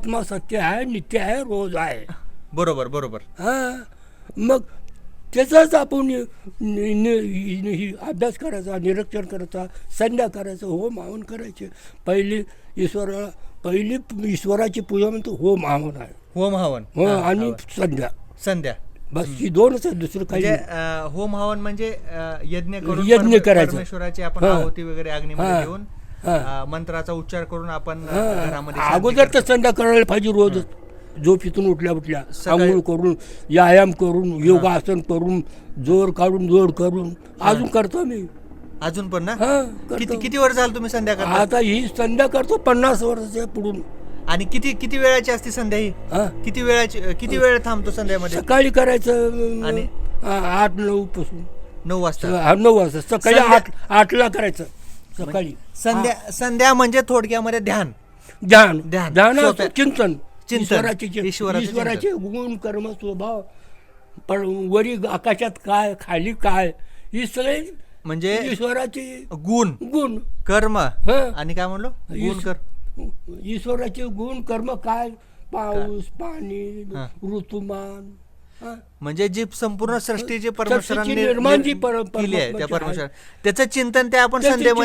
आत्मा सत्य आहे, नित्य आहे, रोज आहे. बरोबर बरोबर. हां, मग त्याचाच आपण अभ्यास करायचा, निरीक्षण करायचा, संध्या करायचं, होम हवन करायचे. पहिली ईश्वराची पूजा म्हणतो होम हवन आहे. होम हवन आणि संध्या, संध्या. बस ही दोनच आहे, दुसरं काही म्हणजे नाही. होम हवन म्हणजे यज्ञ करून यज्ञ करायचं. परमेश्वराची आपण हां. आहुती वगैरे अग्नीमध्ये हां. देऊन हां. मंत्राचा उच्चार करून आपण हां. घरामध्ये शांती अगोदर तर करतो. संध्या करायला पाहिजे रोज. झोपेतून उठल्या सकाळी- आंघोळ करून, व्यायाम करून, योगासन करून, जोर करून अजून करतो मी. अजून पण ना? हां, किती करतो. किती वर्ष झालं तुम्ही संध्या करता? आता ही संध्या करतो 50 वर्षाच्या पुढून. आणि किती किती वेळाची असते संध्या ही? हां. किती वेळ थांबतो संध्यामध्ये? सकाळी करायचं आणि? 8-9 पासून 9 वाजता. 9 वाजता. सकाळी संध्या- 8ला करायचं. सकाळी संध्या म्हणजे थोडक्यामध्ये ध्यान. ध्यान ध्यान. ध्यान स्वतः- चिंतन. ईश्वराचे ईश्वराचे गुण, कर्म, स्वभाव, पण वरी आकाशात काय, खाली काय, ही सगळे म्हणजे ईश्वराचे गुण, गुण. कर्म हं. आणि काय म्हणलो? गुण कर. ईश्वराचे गुण कर्म काय, पाऊस, पाणी, हां. ऋतुमान. हां. म्हणजे जी संपूर्ण सृष्टी जी सृष्टीची परमेश्वराने निर्माण जी केली आहे त्या परमेश्वर आहे. परमेश्वर, त्याचं चिंतन ते आपण त्याचं संध्यामध्ये